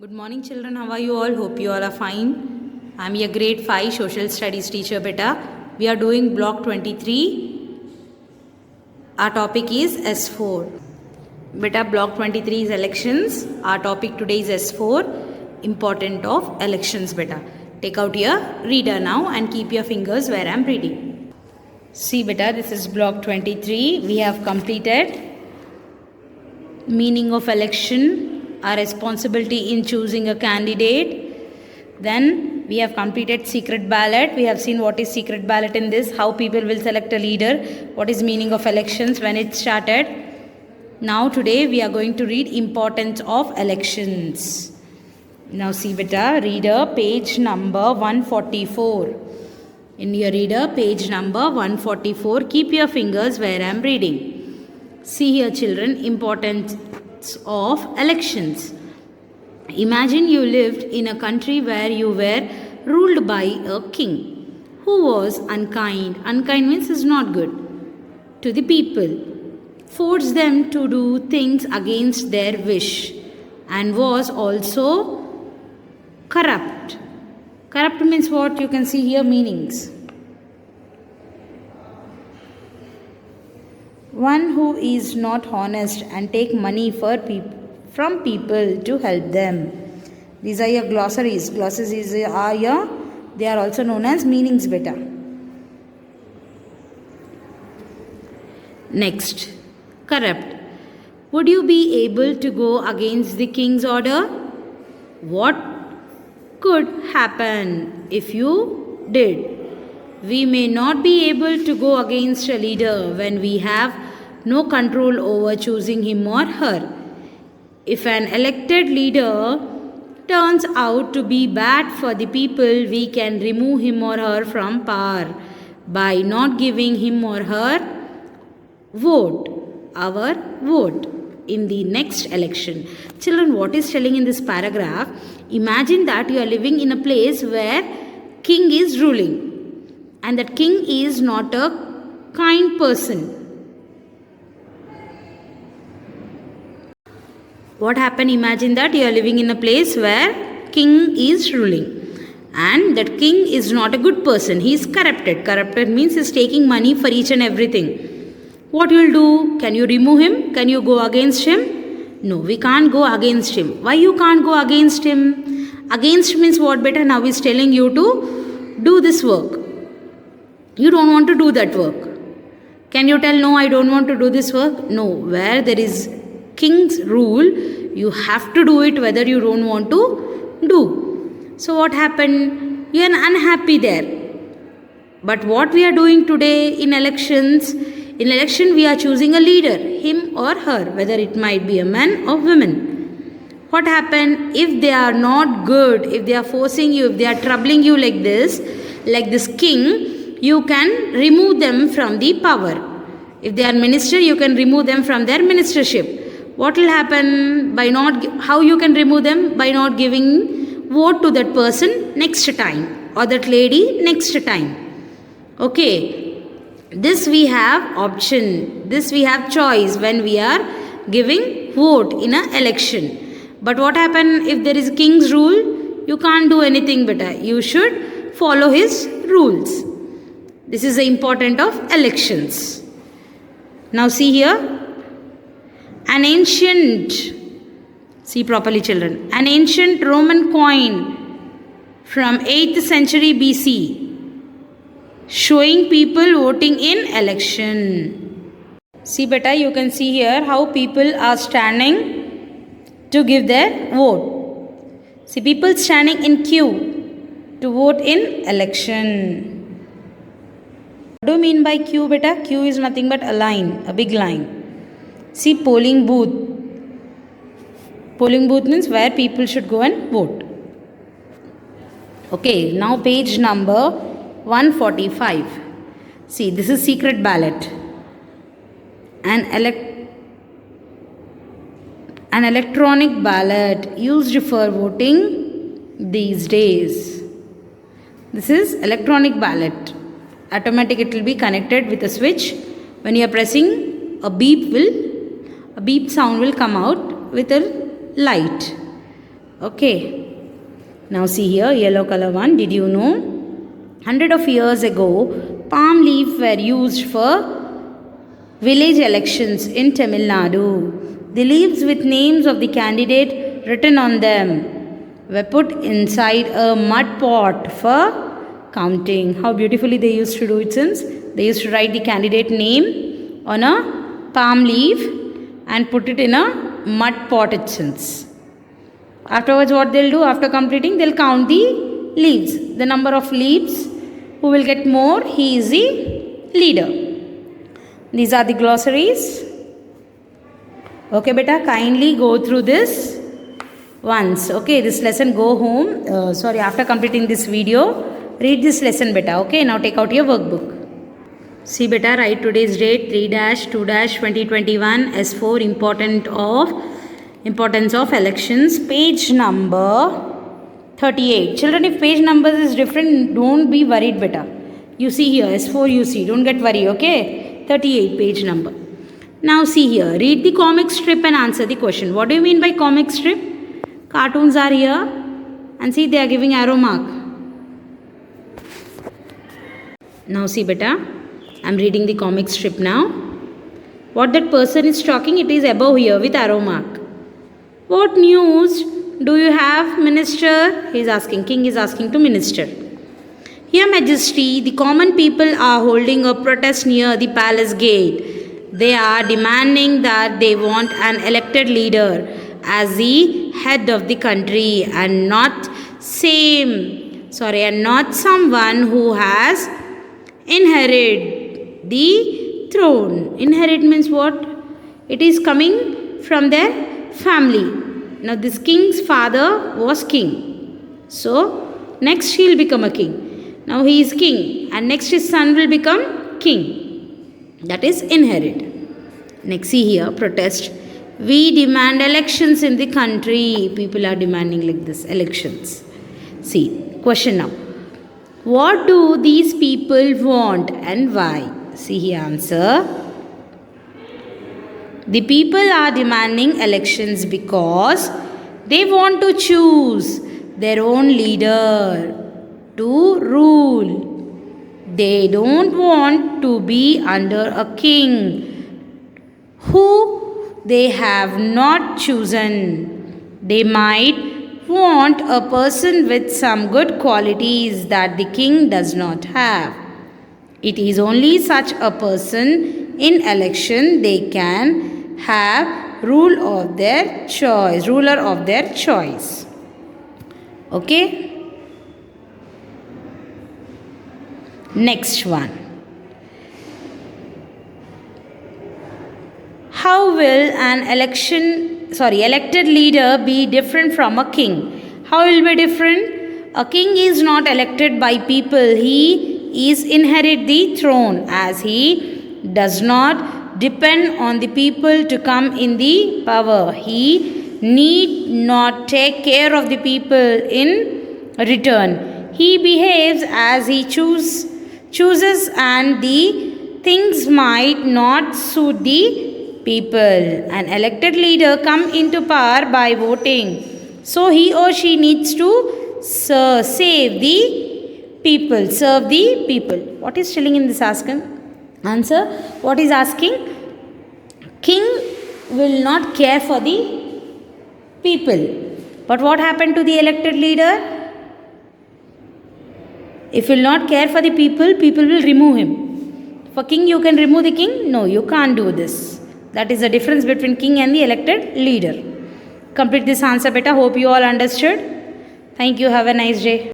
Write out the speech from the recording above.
Good morning children, how are you all? Hope you all are fine. I am your grade 5 social studies teacher beta. We are doing block 23. Our topic is S4. Beta, block 23 is elections. Our topic today is S4, important of elections beta. Take out your reader now and keep your fingers where I am reading. See beta, this is block 23. We have completed meaning of election, our responsibility in choosing a candidate. Then we have completed secret ballot. We have seen what is secret ballot in this, how people will select a leader, what is meaning of elections, when it started. Now today we are going to read importance of elections. Now see beta, reader page number 144. In your reader page number 144, keep your fingers where I am reading. See here children, importance of elections. Imagine you lived in a country where you were ruled by a king who was unkind. Unkind means is not good to the people, forced them to do things against their wish, and was also corrupt. Corrupt means what? You can see here meanings. One who is not honest and take money from people to help them. These are your glossaries. Glossaries are your, they are also known as meanings beta. Next, corrupt. Would you be able to go against the king's order? What could happen if you did? We may not be able to go against a leader when we have no control over choosing him or her. If an elected leader turns out to be bad for the people, we can remove him or her from power by not giving him or her our vote in the next election. Children, what is telling in this paragraph? Imagine that you are living in a place where king is ruling, and that king is not a kind person. What happened? Imagine that you are living in a place where king is ruling, and that king is not a good person. He is corrupted. Corrupted means he is taking money for each and everything. What you will do? Can you remove him? Can you go against him? No, we can't go against him. Why you can't go against him? Against means what beta? Now he is telling you to do this work. You don't want to do that work. Can you tell, no, I don't want to do this work? No, where there is king's rule, you have to do it whether you don't want to do. So what happened? You are unhappy there. But what we are doing today in elections, in election we are choosing a leader, him or her, whether it might be a man or woman. What happened? If they are not good, if they are forcing you, if they are troubling you like this king, you can remove them from the power. If they are minister, you can remove them from their ministership. What will happen? How you can remove them? By not giving vote to that person next time, or that lady next time. Okay, this we have option, this we have choice when we are giving vote in an election. But what happen if there is a king's rule? You can't do anything better. You should follow his rules. This is the importance of elections. Now see here, an ancient, see properly children, an ancient Roman coin from 8th century BC showing people voting in election. See beta, you can see here how people are standing to give their vote. See people standing in queue to vote in election. What do you mean by queue beta? Queue is nothing but a line, a big line. See polling booth. Polling booth means where people should go and vote. Okay, now page number 145. See, this is secret ballot. An electronic ballot used for voting these days. This is electronic ballot. Automatic, it will be connected with a switch. When you are pressing, a beep sound will come out with a light. Okay. Now see here, yellow color one. Did you know? Hundred of years ago, palm leaf were used for village elections in Tamil Nadu. The leaves with names of the candidate written on them were put inside a mud pot for counting. How beautifully they used to do it since. They used to write the candidate name on a palm leaf and put it in a mud pot it since. Afterwards what they'll do after completing, they'll count the leaves. The number of leaves, who will get more, he is the leader. These are the glossaries. Okay beta, kindly go through this once. Okay, this lesson go home. After completing this video, read this lesson beta. Okay, now take out your workbook. See beta, write today's date 3-2-2021 S4 importance of elections, page number 38. Children, if page numbers is different, don't be worried beta. You see here S4 you see, don't get worried. Okay, 38 page number. Now see here, read the comic strip and answer the question. What do you mean by comic strip? Cartoons are here and see they are giving arrow mark. Now see beta, I am reading the comic strip now. What that person is talking, it is above here with arrow mark. What news do you have, minister? He is asking, king is asking to minister. Your Majesty, the common people are holding a protest near the palace gate. They are demanding that they want an elected leader as the head of the country and not someone who has inherited the throne. Inherit means what? It is coming from their family. Now this king's father was king. So next he will become a king. Now he is king and next his son will become king. That is inherit. Next see here, protest. We demand elections in the country. People are demanding like this, elections. See, question now. What do these people want and why? See here answer. The people are demanding elections because they want to choose their own leader to rule. They don't want to be under a king who they have not chosen. They might want a person with some good qualities that the king does not have. It is only such a person in election they can have ruler of their choice. Okay? Next one. How will an elected leader be different from a king? How will be different? A king is not elected by people. He is inherit the throne as he does not depend on the people to come in the power. He need not take care of the people in return. He behaves as he chooses and the things might not suit the people. An elected leader come into power by voting. So he or she needs to serve the people. What is telling in this answer? What is asking? King will not care for the people. But what happened to the elected leader? If he will not care for the people will remove him. For king, you can remove the king? No, you can't do this. That is the difference between king and the elected leader. Complete this answer beta. Hope you all understood. Thank you. Have a nice day.